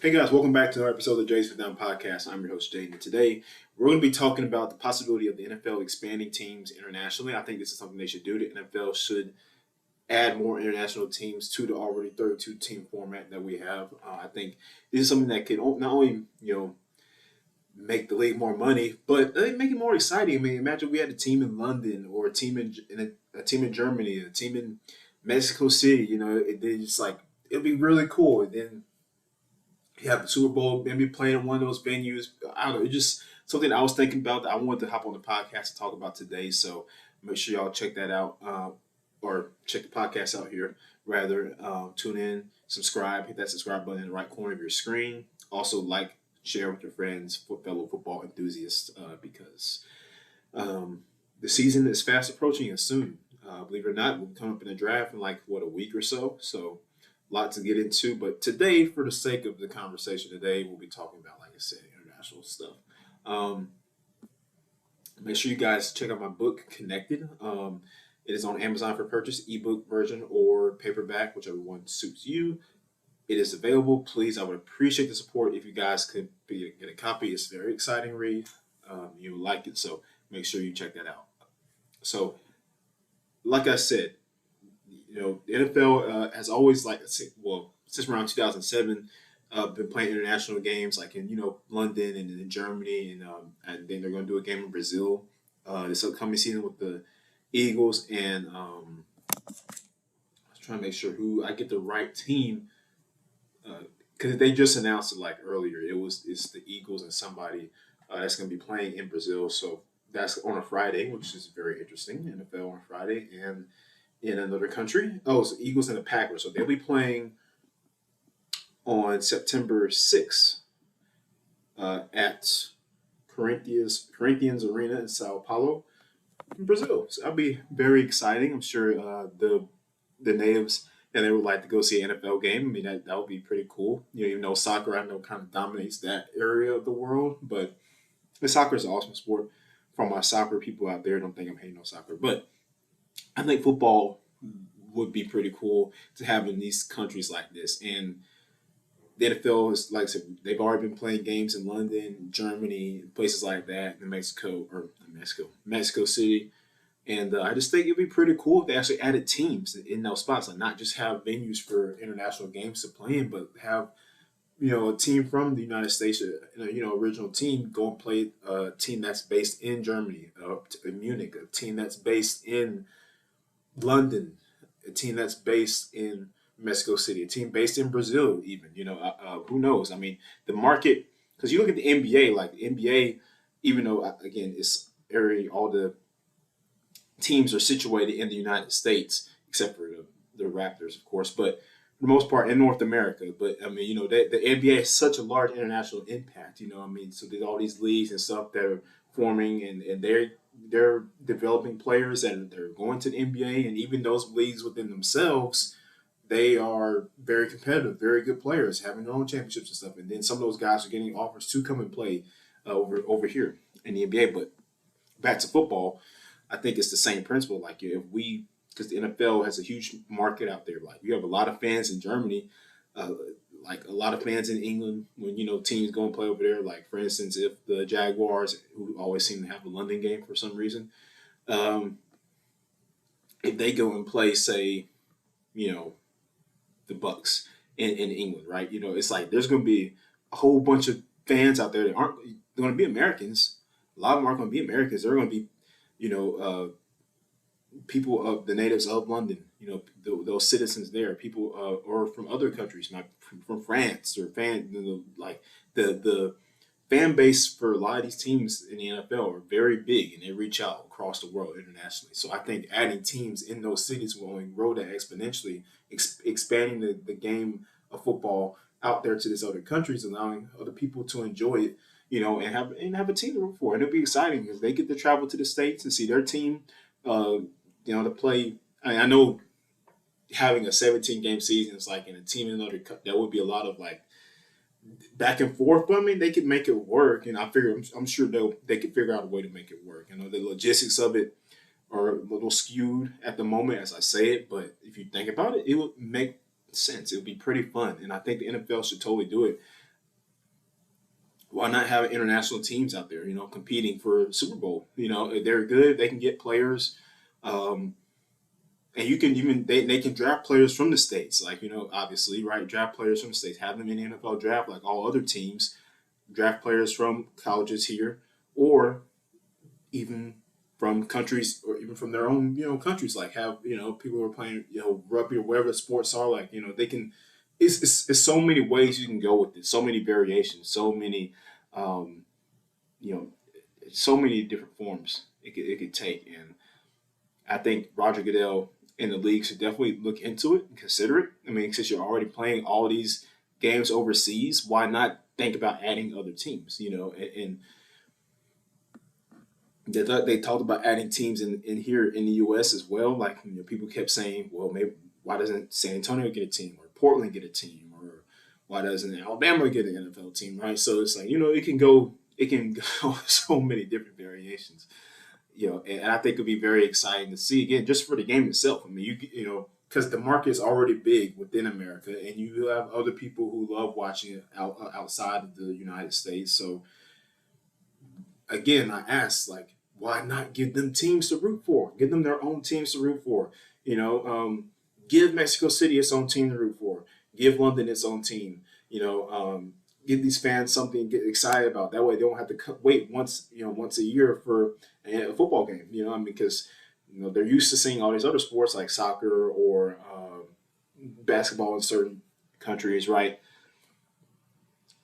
Hey guys, welcome back to another episode of the Jays for Down podcast. I'm your host Jay, and today we're going to be talking about the possibility of the NFL expanding teams internationally. I think this is something they should do. The NFL should add more international teams to the already 32 team format that we have. I think this is something that can not only make the league more money, but make it more exciting. I mean, imagine we had a team in London or a team a team in Germany, a team in Mexico City. They just like it'd be really cool. And then you have the Super Bowl, maybe playing in one of those venues. I don't know. It's just something I was thinking about that I wanted to hop on the podcast to talk about today. So make sure y'all check that out or check the podcast out here. Rather, tune in, subscribe, hit that subscribe button in the right corner of your screen. Also, like, share with your friends, fellow football enthusiasts, because the season is fast approaching and soon. Believe it or not, we'll come up in the draft in like, a week or so. So, lot to get into, but today, for the sake of the conversation today, we'll be talking about, like I said, international stuff. Make sure you guys check out my book, Connected. It is on Amazon for purchase, ebook version or paperback, whichever one suits you. It is available. Please, I would appreciate the support if you guys could get a copy. It's a very exciting read. You will like it, so make sure you check that out. So, like I said, the NFL has always, since around 2007, been playing international games like in, London and in Germany, and then they're going to do a game in Brazil this upcoming season with the Eagles. And I was trying to make sure who I get the right team because they just announced it like earlier. It's the Eagles and somebody that's going to be playing in Brazil. So that's on a Friday, which is very interesting. NFL on a Friday and in another country. Oh, it's the Eagles and the Packers. So they'll be playing on September 6th at Corinthians Arena in Sao Paulo, in Brazil. So that'll be very exciting. I'm sure the natives and they would like to go see an NFL game. I mean, that would be pretty cool. Even though soccer, I know, kind of dominates that area of the world, but soccer is an awesome sport. For my soccer people out there, don't think I'm hating on soccer, but I think football would be pretty cool to have in these countries like this. And the NFL is, like I said, they've already been playing games in London, Germany, places like that, in Mexico City. And I just think it'd be pretty cool if they actually added teams in those spots, like not just have venues for international games to play in, but have a team from the United States, original team, go and play a team that's based in Germany, in Munich, a team that's based in London, a team that's based in Mexico City, a team based in Brazil, even. Who knows? I mean, the market, because you look at the NBA, like the NBA, even though, again, it's area, all the teams are situated in the United States, except for the Raptors, of course, but for the most part in North America. But I mean, the NBA has such a large international impact, so there's all these leagues and stuff that are forming and they're developing players and they're going to the NBA, and even those leagues within themselves, they are very competitive, very good players, having their own championships and stuff. And then some of those guys are getting offers to come and play over here in the NBA. But back to football, I think it's the same principle. Like because the NFL has a huge market out there. Like you have a lot of fans in Germany, like a lot of fans in England when teams go and play over there. Like for instance, if the Jaguars, who always seem to have a London game for some reason, if they go and play, say, the Bucks in England, right? It's like there's going to be a whole bunch of fans out there that aren't going to be Americans. A lot of them aren't going to be Americans. They're going to be, people of the natives of London, those citizens there, people or from other countries, not from France or like the fan base for a lot of these teams in the NFL are very big and they reach out across the world internationally. So I think adding teams in those cities will only grow that exponentially, expanding the game of football out there to these other countries, allowing other people to enjoy it, and have a team to root for. And it'll be exciting because they get to travel to the States and see their team, to play. I know having a 17 game season is like in a team in another, there would be a lot of like back and forth, but I mean, they could make it work. And I'm sure they could figure out a way to make it work. The logistics of it are a little skewed at the moment as I say it, but if you think about it, it would make sense. It would be pretty fun. And I think the NFL should totally do it. why not have international teams out there, competing for Super Bowl? If they're good, they can get players. Um, and you can even they can draft players from the states, like obviously, right? Draft players from the states, have them in the NFL draft like all other teams. Draft players from colleges here, or even from countries, or even from their own countries. Like have people who are playing rugby or whatever the sports are. Like they can. It's so many ways you can go with it. So many variations. So many. Um, you know, so many different forms it could take. And I think Roger Goodell and the league should definitely look into it and consider it. I mean, since you're already playing all these games overseas, why not think about adding other teams? And they talked about adding teams in here in the U.S. as well. Like people kept saying, well, maybe why doesn't San Antonio get a team or Portland get a team or why doesn't Alabama get an NFL team, right? So it's like it can go so many different variations, and I think it'll be very exciting to see again just for the game itself. I mean, because the market is already big within America, and you have other people who love watching it outside of the United States. So again, I ask like, why not give them teams to root for? Give them their own teams to root for. You know, give Mexico City its own team to root for. Give London its own team. Give these fans something to get excited about. That way, they don't have to wait once a year for a football game. Because they're used to seeing all these other sports like soccer or basketball in certain countries, right?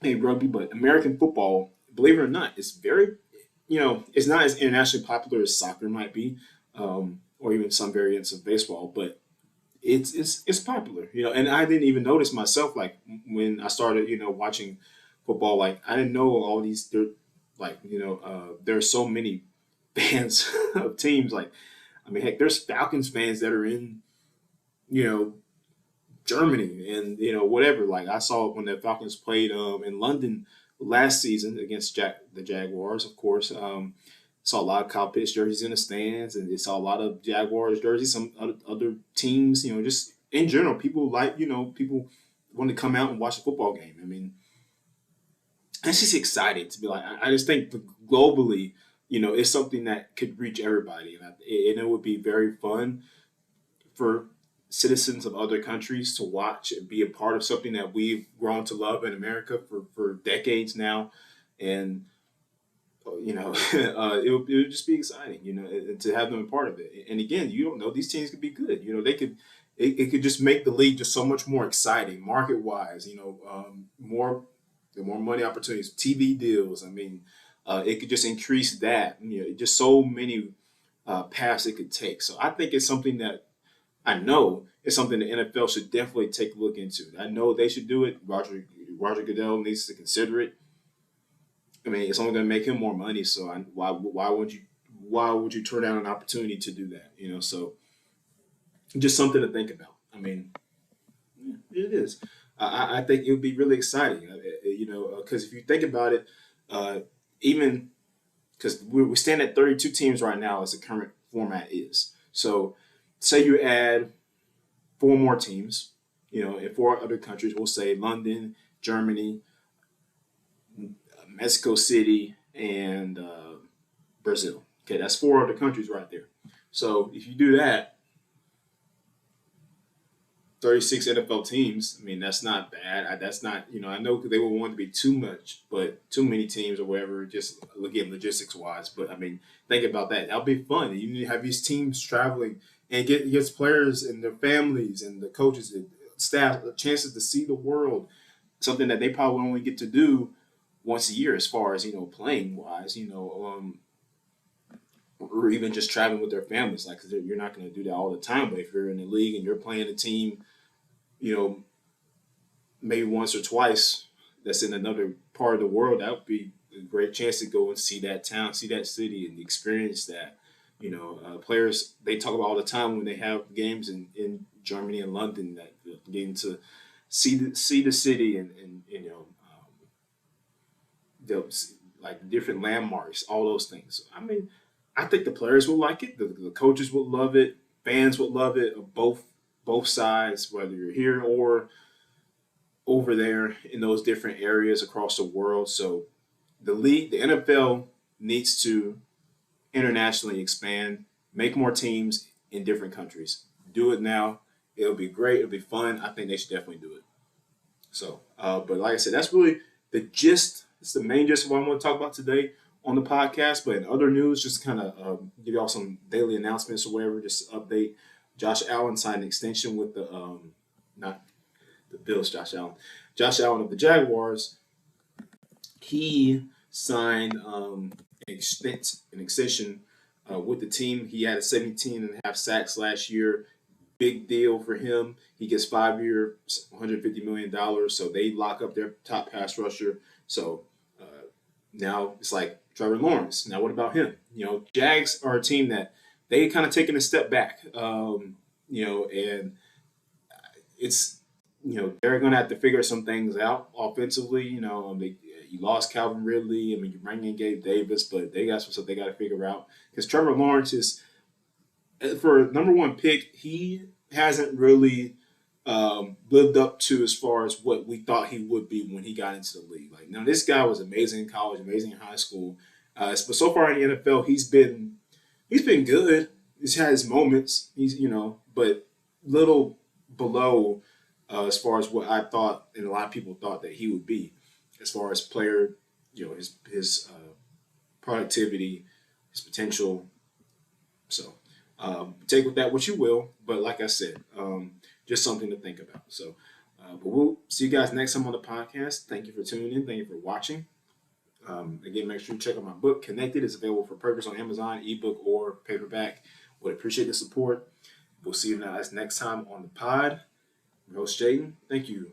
Maybe rugby, but American football, believe it or not, is very it's not as internationally popular as soccer might be, or even some variants of baseball, but it's popular, And I didn't even notice myself, like when I started, watching football. Like I didn't know all these. There are so many fans of teams. Like I mean, heck, there's Falcons fans that are in, you know, Germany and whatever. Like I saw when the Falcons played in London last season against the Jaguars, of course. Saw a lot of Kyle Pitts jerseys in the stands, and they saw a lot of Jaguars jerseys. Some other teams, just in general, people like people want to come out and watch a football game. I mean, it's just exciting to be like. I just think globally, it's something that could reach everybody, and it would be very fun for citizens of other countries to watch and be a part of something that we've grown to love in America for decades now. And it would just be exciting, to have them a part of it. And again, you don't know, these teams could be good. It could just make the league just so much more exciting, market wise. More money opportunities, TV deals. I mean, it could just increase that. Just so many paths it could take. So I think it's something that I know it's something the NFL should definitely take a look into. I know they should do it. Roger Goodell needs to consider it. I mean, it's only going to make him more money. So why would you turn down an opportunity to do that? So just something to think about. I mean, yeah, it is. I think it would be really exciting. Because if you think about it, uh, even because we stand at 32 teams right now as the current format is. So say you add four more teams, in four other countries. We'll say London, Germany, Mexico City, and Brazil. Okay, that's four other countries right there. So if you do that, 36 NFL teams. I mean, that's not bad. That's not, I know they would want to be too much, but too many teams or whatever, just again, logistics wise. But I mean, think about that. That'll be fun. You need to have these teams traveling and gets players and their families and the coaches and staff chances to see the world, something that they probably only get to do once a year as far as, playing wise, or even just traveling with their families. Like, 'cause you're not going to do that all the time. But if you're in the league and you're playing a team, you know, maybe once or twice that's in another part of the world, that would be a great chance to go and see that town, see that city, and experience that. Players they talk about all the time when they have games in Germany and London that getting to see the city and like different landmarks, all those things. I mean, I think the players will like it. The coaches will love it. Fans would love it. Of both sides, whether you're here or over there in those different areas across the world. So the NFL needs to internationally expand, make more teams in different countries. Do it now. It'll be great. It'll be fun. I think they should definitely do it. So, but like I said, that's really the gist. It's the main gist of what I want to talk about today on the podcast. But in other news, just kind of give y'all some daily announcements or whatever. Just update. Josh Allen signed an extension with the not the Bills. Josh Allen of the Jaguars. He signed an extension with the team. He had a 17 and a half sacks last year. Big deal for him. He gets 5 year, $150 million. So they lock up their top pass rusher. So now it's like Trevor Lawrence. Now what about him? Jags are a team that they kind of taken a step back. And it's they're going to have to figure some things out offensively. You lost Calvin Ridley. I mean, you bring in Gabe Davis, but they got some stuff they got to figure out because Trevor Lawrence is for number one pick. He hasn't really lived up to as far as what we thought he would be when he got into the league. Like now, this guy was amazing in college, amazing in high school, but so far in the NFL, he's been good. He's had his moments. But little below as far as what I thought and a lot of people thought that he would be, as far as player, his productivity, his potential. So take with that what you will, but like I said, just something to think about. So, but we'll see you guys next time on the podcast. Thank you for tuning in. Thank you for watching. Again, make sure you check out my book, Connected. It's available for purchase on Amazon, ebook or paperback. Would appreciate the support. We'll see you guys next time on the pod. I'm your host, Jaden. Thank you.